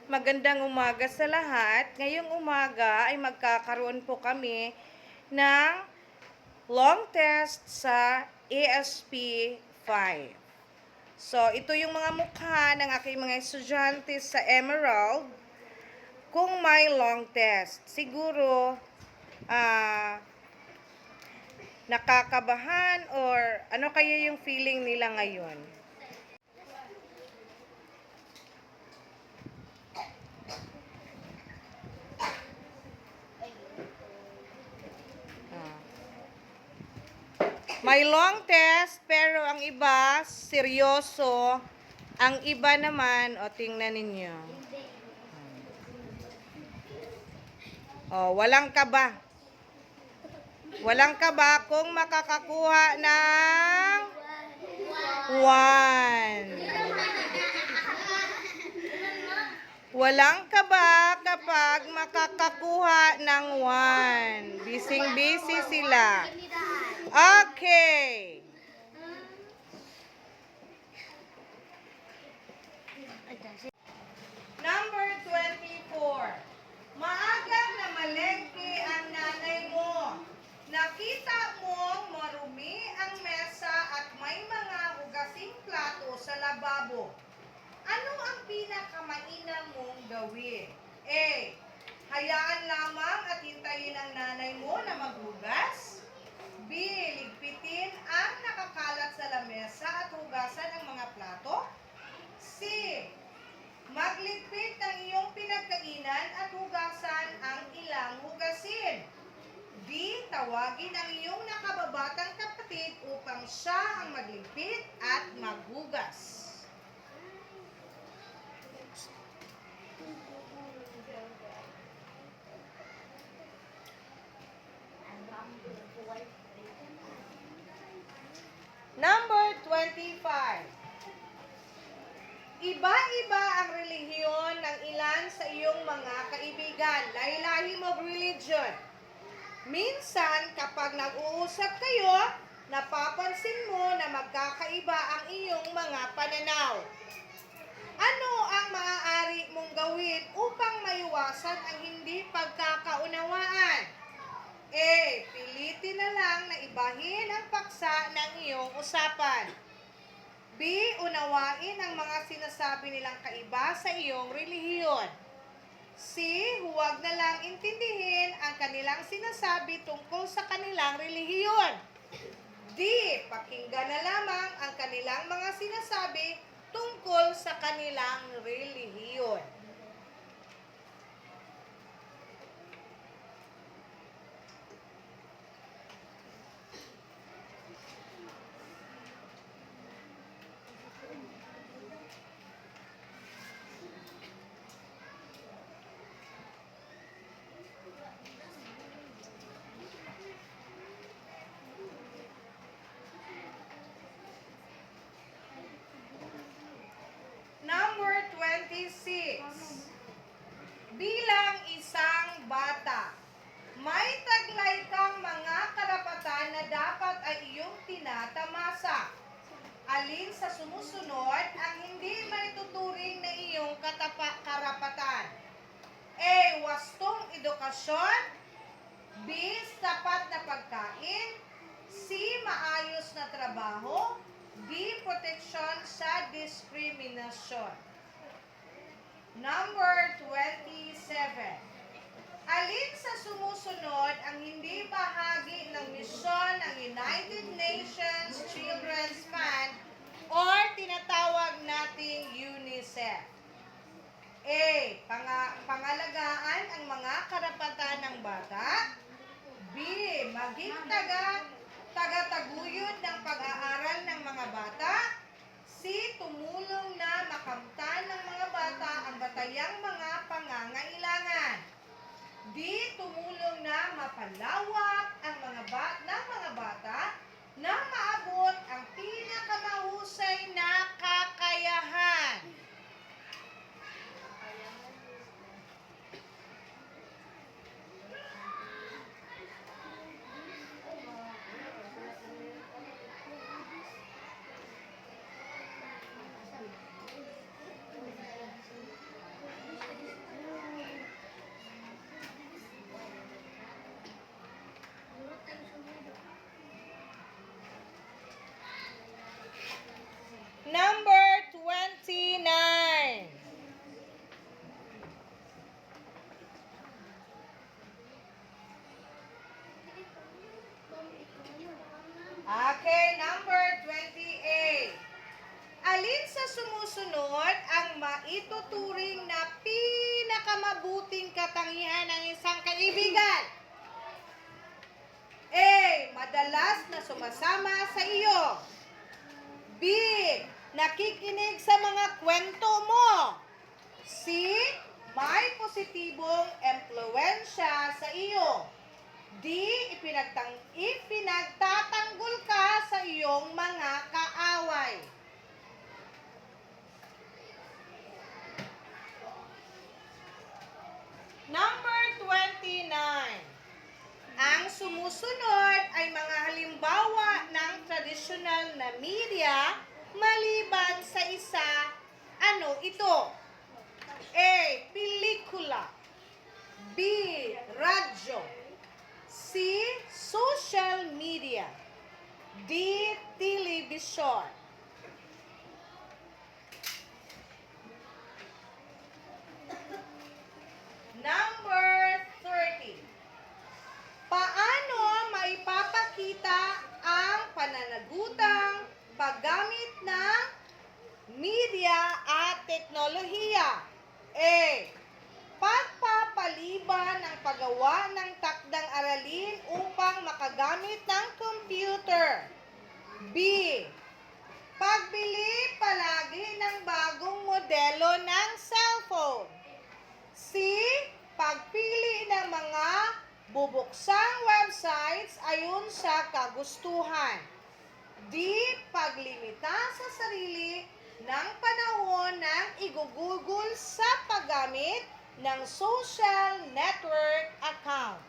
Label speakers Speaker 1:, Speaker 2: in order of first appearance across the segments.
Speaker 1: Magandang umaga sa lahat. Ngayong umaga ay magkakaroon po kami ng long test sa ASP 5. So, ito yung mga mukha ng aking mga estudyante sa Emerald kung may long test. Siguro, nakakabahan or ano kaya yung feeling nila ngayon? May long test, pero ang iba, seryoso. Ang iba naman, o tingnan ninyo. O, walang kaba. Walang kaba kung makakakuha ng 1. Walang kaba kapag makakakuha ng 1. Bising-busy sila. Okay. Number 24. Maagang namalengke ang nanay mo. Nakita mong marumi ang mesa at may mga hugasing plato sa lababo. Ano ang pinakamainam mong gawin? A. Hayaan lamang at hintayin ang nanay mo na maghugas. B. Ligpitin ang nakakalat sa lamesa at hugasan ang mga plato. C. Magligpit ng iyong pinagkainan at hugasan ang ilang hugasin. D. Tawagin ang iyong nakababatang kapatid upang siya ang magligpit at maghugas. Number 25. Iba-iba ang relihiyon ng ilan sa iyong mga kaibigan. Lahi-lahi mo religion. Minsan, kapag nag-uusap kayo, napapansin mo na magkakaiba ang iyong mga pananaw. Ano ang maaari mong gawin upang maiwasan ang hindi pagkakaunawaan? A. Pilitin na lang na ibahin ang paksa ng iyong usapan. B. Unawain ang mga sinasabi nilang kaiba sa iyong relihiyon. C. Huwag na lang intindihin ang kanilang sinasabi tungkol sa kanilang relihiyon. D. Pakinggan na lamang ang kanilang mga sinasabi tungkol sa kanilang relihiyon. Number 26. Bilang isang bata, may taglay kang mga karapatan na dapat ay iyong tinatamasa. Alin sa sumusunod ang hindi maituturing na iyong karapatan? A. Wastong edukasyon. B. Sapat na pagkain. C. Maayos na trabaho. D. Proteksyon sa diskriminasyon. Number 27. Alin sa sumusunod ang hindi bahagi ng misyon ng United Nations Children's Fund or tinatawag nating UNICEF? A. Pangalagaan ang mga karapatan ng bata. B. Maging tagataguyod ng pag-aaral ng mga bata. C. Tumulong na makamtan ng mga bata ang batayang mga pangangailangan. D. Tumulong na mapalawak ang mga bata na maabot ang pinakamahusay na kakayahan. katangian ng isang kaibigan? A. Madalas na sumasama sa iyo. B. Nakikinig sa mga kwento mo. C. May positibong impluwensya sa iyo. D. Ipinagtatanggol ka sa iyong mga kaaway. Number 29. Ang sumusunod ay mga halimbawa ng tradisyonal na media maliban sa isa. Ano ito? A. Pelikula. B. Radyo. C. Social media. D. Telebisyon. Number 30. Paano maipapakita ang pananagutang paggamit ng media at teknolohiya? A. Pagpapaliban ng paggawa ng takdang aralin upang makagamit ng computer. B. Pagbili palagi ng bagong modelo ng cellphone. C. Pagpili ng mga bubuksang websites ayon sa kagustuhan. D. Paglimita sa sarili ng panahon ng igugugol sa paggamit ng social network account.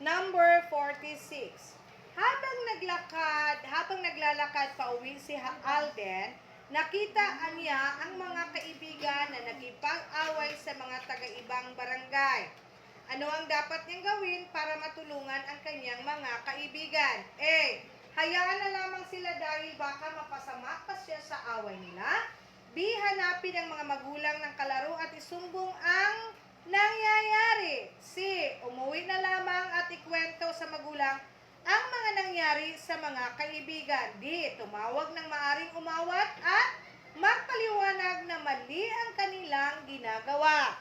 Speaker 1: Number 46. Habang naglalakad pa uwi si Alden, nakita niya ang mga kaibigan na nagkipag-away sa mga taga-ibang barangay. Ano ang dapat niyang gawin para matulungan ang kanyang mga kaibigan? A. Hayaan na lamang sila dahil baka mapasama pa siya sa away nila. B. Hanapin ang mga magulang ng kalaro at isumbong ang nangyayari. C. Umuwi na lamang at ikwento sa magulang ang mga nangyari sa mga kaibigan. D. Tumawag ng maaring umawat at magpaliwanag na mali ang kanilang ginagawa.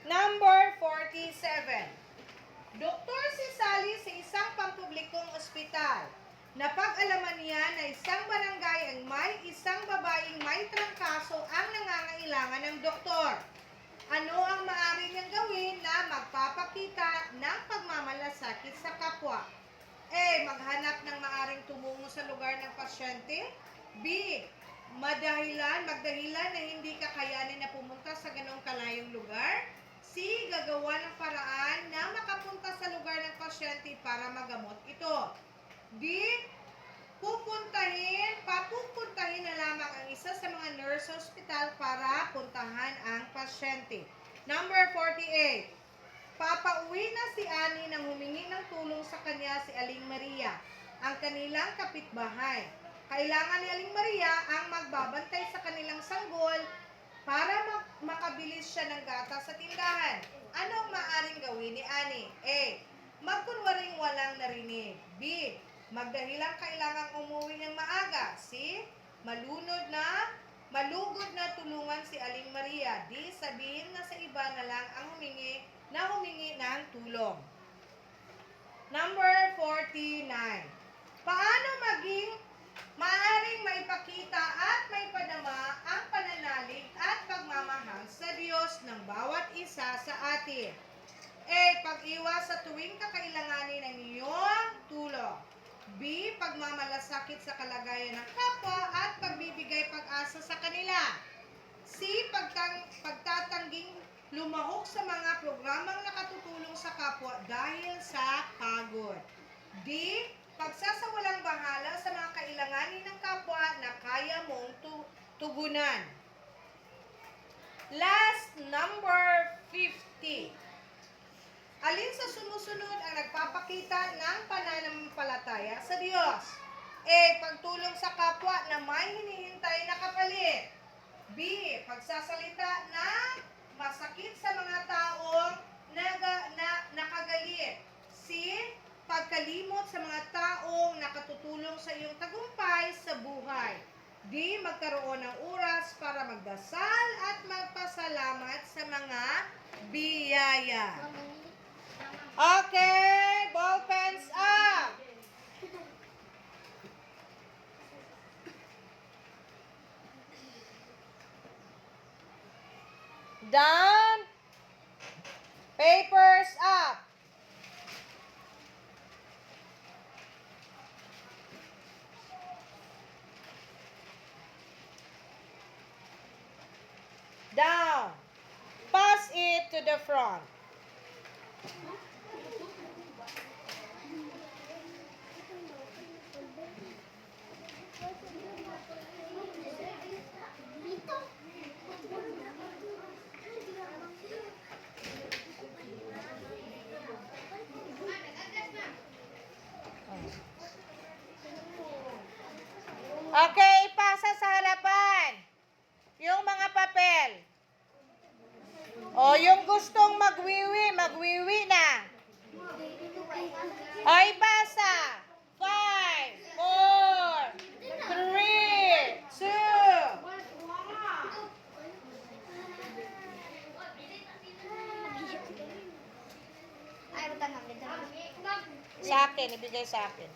Speaker 1: Number 47. Doktor si Sally sa isang pampublikong ospital. Napag-alaman niya na isang barangay ang may isang babaeng may trangkaso ang nangangailangan ng doktor. Ano ang maaari niyang gawin na magpapakita ng pagmamalasakit sa kapwa? A. Maghanap ng maaring tumungo sa lugar ng pasyente. B. Magdahilan na hindi kakayanin na pumunta sa ganong kalayong lugar. C. Gagawa ng paraan na makapunta sa lugar ng pasyente para magamot ito. D. Papupuntahin na lamang ang isa sa mga nurse sa ospital para puntahan ang pasyente. Number 48. Papauwi na si Annie nang humingi ng tulong sa kanya si Aling Maria, ang kanilang kapitbahay. Kailangan ni Aling Maria ang magbabantay sa kanilang sanggol para makabilis siya ng gatas sa tindahan. Ano ang maaaring gawin ni Annie? A. Magkunwaring walang narinig. B. Magdahilang kailangang umuwi ng maaga. C. Malugod na tulungan si Aling Maria. D. Sabihin na sa iba na lang ang humingi ng tulong. Number 49. Paano maging maaaring maipakita at maipadama ang pananalig at pagmamahal sa Diyos ng bawat isa sa atin? A. Pag-iwas sa tuwing kakailanganin ng iyong tulong. B. Pagmamalasakit sa kalagayan ng kapwa at pagbibigay pag-asa sa kanila. C. Pagtatangging lumahok sa mga programang nakatutulong sa kapwa dahil sa pagod. D. Pagsasawalang bahala sa mga kailanganin ng kapwa na kaya mong tugunan. Last, number 50. Alin sa sumusunod ang nagpapakita ng pananampalataya sa Diyos? A. Pagtulong sa kapwa na may hinihintay na kapalit. B. Pagsasalita na masakit sa mga taong nakagalit. C. Pagkalimot sa mga taong nakatutulong sa iyong tagumpay sa buhay. D. Magkaroon ng oras para magdasal at magpasalamat sa mga biyaya. Okay, ball pens up. Down. Papers up. Down. Pass it to the front. Okay, ipasa sa harapan yung mga papel. O, yung gustong magwiwi na. O, ipasa. 5, 4, 3, 2. Sa akin, ibigay sa akin.